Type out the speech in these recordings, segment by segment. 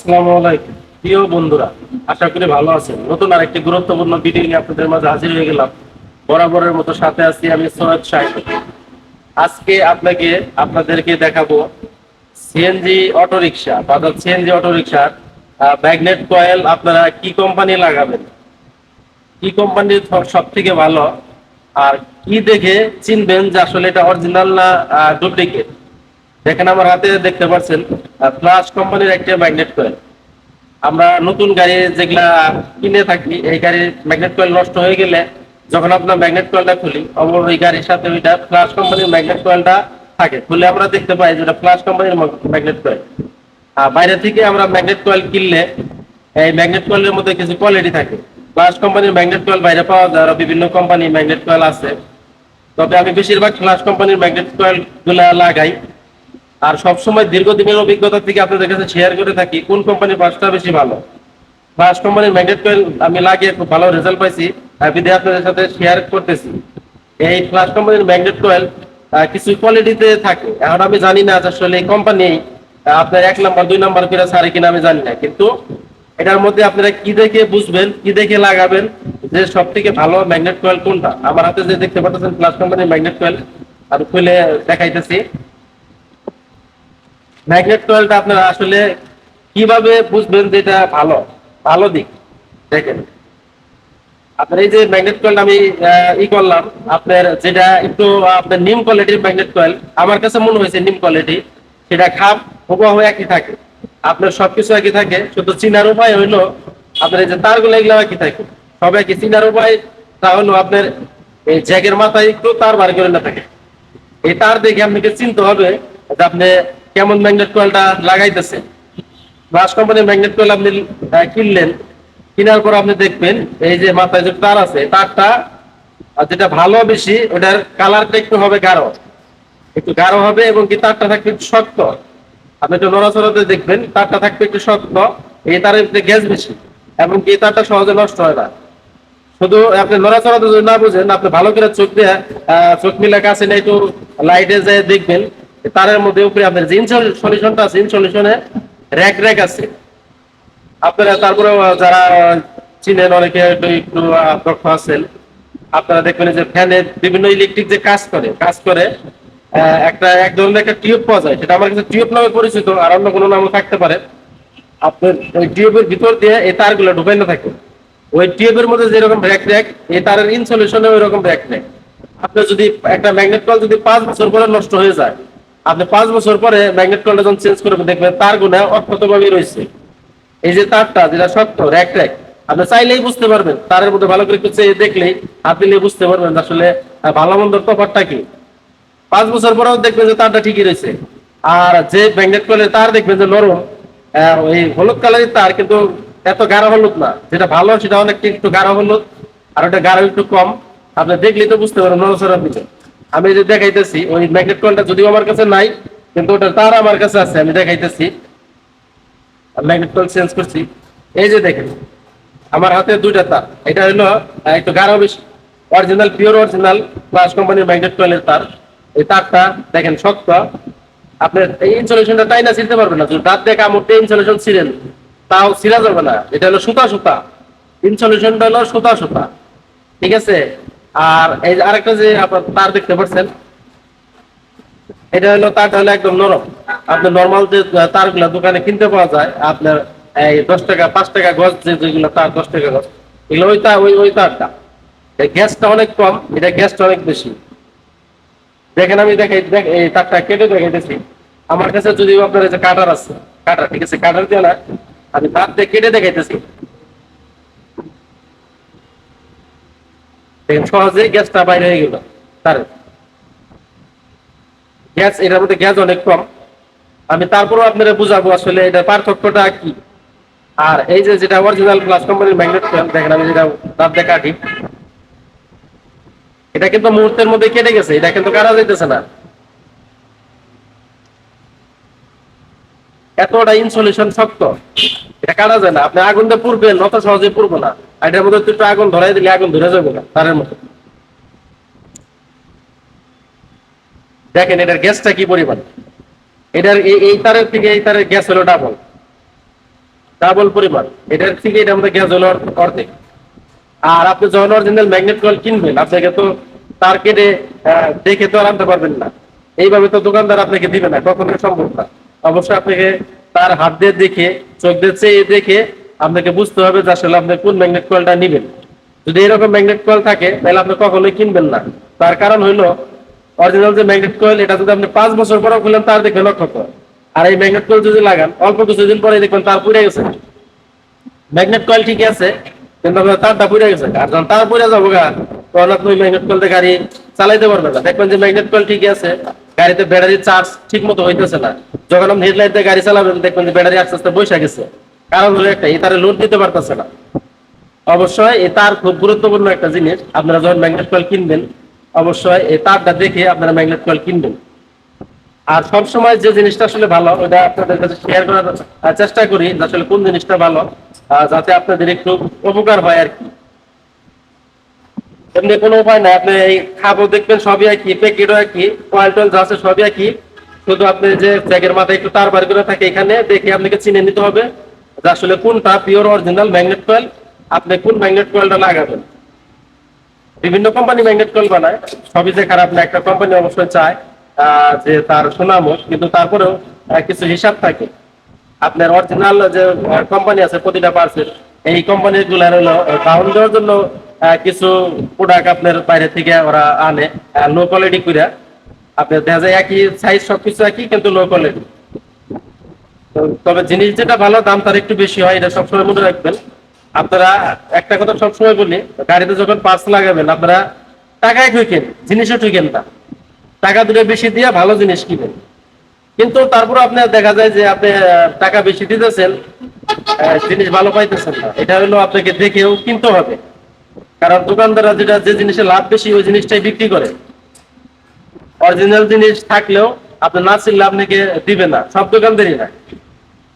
আসসালামু আলাইকুম প্রিয় বন্ধুরা, আশা করি ভালো আছেন। নতুন আরেকটি গুরুত্বপূর্ণ ভিডিও নিয়ে আপনাদের মাঝে হাজির হয়ে গেলাম। বরাবরের মতো সাথে আছি আমি সৈয়দ শাহিদ। আজকে আপনাদেরকে দেখাবো সিএনজি অটোরিকশা অর্থাৎ সিএনজি অটোরিকশার ম্যাগনেট কয়েল আপনারা কি কোম্পানি লাগাবেন, কি কোম্পানির সব থেকে ভালো, আর কি দেখে চিনবেন যে আসলে এটা অরিজিনাল না ডুপ্লিকেট। দেখেন আমার হাতে দেখতে পাচ্ছেন ফ্লাশ কোম্পানির একটা ম্যাগনেট কয়েল। আমরা নতুন গাড়ি যেগুলা কিনে থাকি, এই গাড়ির ম্যাগনেট কয়েল নষ্ট হয়ে গেলে যখন আপনার ম্যাগনেট কয়েলটা খুলি, ওই গাড়ির সাথে ওইটা ফ্লাশ কোম্পানির ম্যাগনেট কয়েলটা থাকে। খুলে আমরা দেখতে পাই যে ওটা ফ্লাশ কোম্পানির ম্যাগনেট কয়েল। আর বাইরে থেকে আমরা ম্যাগনেট কয়েল কিনলে এই ম্যাগনেট কয়েলের মধ্যে কিছু কোয়ালিটি থাকে। ফ্লাশ কোম্পানির ম্যাগনেট কয়েল বাইরে পাওয়া যায়, আরো বিভিন্ন কোম্পানির ম্যাগনেট কয়েল আছে। তবে আমি বেশিরভাগ ফ্লাশ কোম্পানির ম্যাগনেট কয়েল গুলা লাগাই। আর সবসময় দীর্ঘদিনের অভিজ্ঞতা থেকে আপনাদের কাছে শেয়ার করে থাকি কোন কোম্পানির বাসটা বেশি ভালো। ফ্লাশ কোম্পানির ম্যাগনেট কয়েল আমি লাগিয়ে খুব ভালো রেজাল্ট পাইছি, বিধে আপনাদের সাথে শেয়ার করতেছি। এই ফ্লাশ কোম্পানির ম্যাগনেট কয়েল কিছু কোয়ালিটিতে থাকে। এখন আমি জানি না যে আসলে এই কোম্পানি আপনার 1 নম্বর 2 নম্বর করে ছাড়ে কিনা আমি জানি না, কিন্তু এটার মধ্যে আপনারা কি দেখে বুঝবেন, কি দেখে লাগাবেন যে সব থেকে ভালো ম্যাগনেট কয়েল কোনটা। আমার হাতে যে দেখতে পাচ্ছেন ফ্লাশ কোম্পানির ম্যাগনেট কয়েল, আমি খুলে দেখাইতেছি। ম্যাগনেট কয়েলটা আপনারা আসলে কিভাবে বুঝবেন যে এটা ভালো ভালো দিক। দেখেন আপনার এই যে ম্যাগনেট কয়েল আমি করলাম, আপনার যেটা একটু আপনার নিম কোয়ালিটির ম্যাগনেট কয়েল আমার কাছে মনে হয়েছে নিম কোয়ালিটি, সেটা খাপ হুবহু একই থাকে। আপনার সবকিছু একই থাকে, শুধু চিনার উপায় হইলো আপনার এই যে তারগুলো এগুলো একই থাকে, সব একই। চিনার উপায় তা হলো আপনার এই জ্যাকের মাথায় একটু তার বার করে না থাকে। এই তার দেখে আপনাকে চিনতে হবে যে আপনি কেমন ম্যাগনেট কয়েলটা লাগাইতেছেন। ব্রাশ কোম্পানির ম্যাগনেট কয়েল আপনি কিনলেন, কেনার পর আপনি দেখবেন এই যে মাথায় যে তার আছে, তারটা যেটা ভালো বেশি ওটার কালারটা একটু হবে গাঢ়, একটু গাঢ় হবে, এবং কি তারটা থাকবে একটু শক্ত। আপনি একটু নড়াচড়াতে দেখবেন তারটা থাকবে একটু শক্ত। এই তারের গ্যাস বেশি, এবং কি এই তারটা সহজে নষ্ট হয় না। শুধু আপনি নড়াচড়াতে যদি না বুঝেন, আপনি ভালো করে চোখ দিয়ে চোখ মিলে কাছে না একটু লাইটে যায় দেখবেন তারের মধ্যে উপরে আপনার যে ইনসলিউশনটা আছে, ইনসলিউশনে র্যাক র্যাক আছে। আপনারা তারপরে যারা চিনেন অনেকে একটু দক্ষ আছেন, আপনারা দেখবেন যে ফ্যানে বিভিন্ন ইলেকট্রিক যে কাজ করে একটা এক ধরনের একটা টিউব পাওয়া যায়, সেটা আমার কাছে টিউব নামে পরিচিত, আর অন্য কোনো নামও থাকতে পারে। আপনার ওই টিউবের ভিতর দিয়ে এই তারগুলো ঢুকাই না থাকে। ওই টিউবের মধ্যে যেরকম ব্র্যাক র্যাক, এই তারের ইনসলিউশনে ওই রকম ব্র্যাক র্যাক। আপনার যদি একটা ম্যাগনেট কয়েল যদি 5 বছর পরে নষ্ট হয়ে যায়, আপনি 5 বছর পরে ম্যাগনেট কয়েলটা যখন চেঞ্জ করে দেখবেন তার গুণা অক্ষতভাবে রয়েছে। এই যে তারটা যেটা শক্ত র্যাক র্যাক, আপনি চাইলেই বুঝতে পারবেন, তারের মধ্যে ভালো করে একটু চেয়ে দেখলেই আপনি বুঝতে পারবেন আসলে ভালো মন্দর তফাৎটা কি। 5 বছর পরেও দেখবেন যে তারটা ঠিকই রয়েছে। আর যে ম্যাগনেট কয়েলের তার দেখবেন যে নরম, ওই হলুদ কালারের তার, কিন্তু এত গাঢ় হলুদ না। যেটা ভালো সেটা অনেক একটু গাঢ় হলুদ, আর ওটা গাঢ় একটু কম। আপনি দেখলেই তো বুঝতে পারেন নড়াচড়ার দিকে। আমি যে দেখাইতেছি ওই ম্যাগনেট কয়েলটা যদিও আমার কাছে নাই, কিন্তু ওটা তার আমার কাছে আছে, আমি দেখাইতেছি। ম্যাগনেট কয়েল চেঞ্জ করছি, এই যে দেখেন আমার হাতে 2টা তার। এটা হলো একটু গাঢ় বেশি, অরিজিনাল পিওর অরিজিনাল ফ্লাশ কোম্পানির ম্যাগনেট কয়েলের তার। এই তারটা দেখেন শক্ত, আপনার এই ইনসুলেশনটা তাই না ছিঁড়তে পারবেন না। যদি দাঁত দিয়ে কামড়তে ইনসুলেশন ছিঁড়েন তাও ছিঁড়া যাবে না। এটা হলো সুতা সুতা, ইনসুলেশনটা হলো সুতা সুতা, ঠিক আছে। আর এই যে আরেকটা যে আপনার তার দেখতে পাচ্ছেন, এটা হলো তারটা হলো একদম নরম। আপনার নর্মাল যে তারগুলো দোকানে কিনতে পাওয়া যায়, আপনার এই 10 টাকা 5 টাকা গজ, যেগুলো তার 10 টাকা গজ, এগুলো ওই তারটা গ্যাসটা অনেক কম, এটা গ্যাসটা অনেক বেশি। দেখেন আমি এই তারটা কেটে দেখাইতেছি। আমার কাছে যদি আপনার এই যে কাটার আছে, কাটার, ঠিক আছে, কাটার দিয়ে না আমি তার দিয়ে কেটে দেখাইতেছি। দেখেন সহজেই গ্যাসটা বাইরে হয়ে গেল। তার গ্যাস, এটার মধ্যে গ্যাস অনেক কম। আমি তারপরেও আপনারা বুঝাবো আসলে এটা পার্থক্যটা কি। আর এই যে যেটা অরিজিনাল গ্লাস কোম্পানির ম্যাগনেট কয়েল, দেখেন আমি যেটা দাঁত দিয়ে কাটি, এটা কিন্তু মুহূর্তের মধ্যে কেটে গেছে, এটা কিন্তু কাটা যাইতেছে না। এতটা ইনসুলেশন শক্ত, এটা কাটা যায় না। আপনি আগুন দিয়ে পুড়বেন, অত সহজে পুড়বো না। আর এটার মধ্যে একটু আগুন ধরাই দিলে আগুন ধরে যাবে না তারের মতো। দেখেন এটার গ্যাসটা কি পরিমাণ। এটার এই তারের থেকে এই তারের গ্যাস হলো ডাবল। ডাবল পরিমাণ। এটার থেকে এটা আমাদের গ্যাস হলো অর্ধেক। আর আপনি যখন অরিজিনাল ম্যাগনেট কয়েল কিনবেন, আপনাকে তো তার কেটে দেখে তো আর আনতে পারবেন না। এইভাবে তো দোকানদার আপনাকে দিবে না, কখনোই সম্ভব না। অবশ্যই আপনাকে তার হাত দিয়ে দেখে, চোখ দিয়ে চেয়ে দেখে আপনাকে বুঝতে হবে যে আসলে আপনি কোন ম্যাগনেট কয়েলটা নিবেন। যদি এরকম ম্যাগনেট কয়েল থাকে তাহলে আপনি কখনোই কিনবেন না। তার কারণ হইলো, অরিজিনাল যে ম্যাগনেট কয়েল এটা যদি আপনি 5 বছর পরেও খুলেন তার দেখবেন অক্ষত। আর এই ম্যাগনেট কয়েল যদি লাগান অল্প কিছুদিন পরে দেখবেন তার পুড়ে গেছে। ম্যাগনেট কয়েল ঠিকই আছে, কিন্তু আপনার তারটা পুড়ে গেছে। আর যখন তার পুড়ে যাবো গা, তখন আপনি ম্যাগনেট কয়েল দিয়ে গাড়ি চালাইতে পারবেন না। দেখবেন যে ম্যাগনেট কয়েল ঠিকই আছে, গাড়িতে ব্যাটারি চার্জ ঠিক মতো হইতেছে না। যখন আপনি হেডলাইট দিয়ে গাড়ি চালাবেন দেখবেন যে ব্যাটারি আস্তে আস্তে বসে গেছে। কারণ হলো একটা, এই তারে লোড দিতে পারতেছে না। অবশ্যই এই তার খুব গুরুত্বপূর্ণ একটা জিনিস। আপনারা যখন ম্যাগনেট কয়েল কিনবেন, অবশ্যই এই তারটা দেখে আপনারা ম্যাগনেট কয়েল কিনবেন। আর সবসময় যে জিনিসটা আসলে ভালো ওটা আপনাদের কাছে শেয়ার করার চেষ্টা করি, যে আসলে কোন জিনিসটা ভালো, যাতে আপনাদের একটু উপকার হয় আর কি। এমনি কোনো উপায় নাই, আপনি এই খাবো দেখবেন সবই একই, প্যাকেটও একই, কয়েল টয়েল যা আছে সবই একই। শুধু আপনি যে ব্যাগের মাথায় একটু তার বার করে থাকে, এখানে দেখে আপনাকে চিনে নিতে হবে যে আসলে কোনটা পিওর অরিজিনাল ম্যাগনেট কয়েল, আপনি কোন ম্যাগনেট কয়েলটা লাগাবেন। বিভিন্ন কোম্পানি ম্যাগনেট কয়েল বানায়, সবই যে খারাপ না। একটা কোম্পানি অবশ্যই চায় যে তার সুনাম হোক, কিন্তু তারপরেও কিছু হিসাব থাকে। আপনার অরিজিনাল যে কোম্পানি আছে প্রতিটা পার্সেল, এই কোম্পানির গুলার হলো ডাউন দেওয়ার জন্য কিছু প্রোডাক্ট আপনার বাইরে থেকে ওরা আনে লো কোয়ালিটি করে। আপনার দেখা যায় একই সাইজ সবকিছু একই, কিন্তু লো কোয়ালিটি। তবে জিনিস যেটা ভালো, দাম তার একটু বেশি হয়, এটা সবসময় মনে রাখবেন। আপনারা একটা কথা সবসময় বলি, গাড়িতে যখন পার্স লাগাবেন আপনারা টাকায় ঠকেন, জিনিসও ঠকেন না। টাকা দুটো বেশি দিয়ে ভালো জিনিস কিনেন। কিন্তু তারপর আপনার দেখা যায় যে আপনি টাকা বেশি দিতেছেন, জিনিস ভালো পাইতেছেন না। এটা হলো আপনাকে দেখেও কিনতে হবে। কারণ দোকানদাররা যেটা যে জিনিসে লাভ বেশি ওই জিনিসটাই বিক্রি করে। অরিজিনাল জিনিস থাকলেও আপনি না চিনলে আপনাকে দিবে না, সব দোকানদারই না।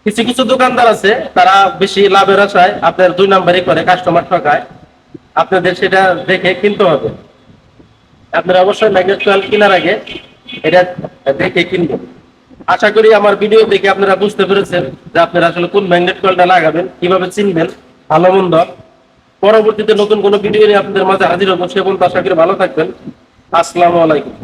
কিছু কিছু দোকানদার আছে তারা বেশি লাভের আশায় আপনার 2 নাম্বারই করে, কাস্টমার ঠকায়। আপনাদের সেটা দেখে কিনতে হবে। আপনারা অবশ্যই ম্যাগনেট কয়েল কেনার আগে এটা দেখে কিনবেন। আশা করি আমার ভিডিও দেখে আপনারা বুঝতে পেরেছেন যে আপনারা আসলে কোন ম্যাগনেট কয়েলটা লাগাবেন, কিভাবে চিনবেন ভালো মন্দ। পরবর্তীতে নতুন কোনো ভিডিও নিয়ে আপনাদের মাঝে হাজির হবো। সে পর্যন্ত আশা করি ভালো থাকবেন। আসসালামু আলাইকুম।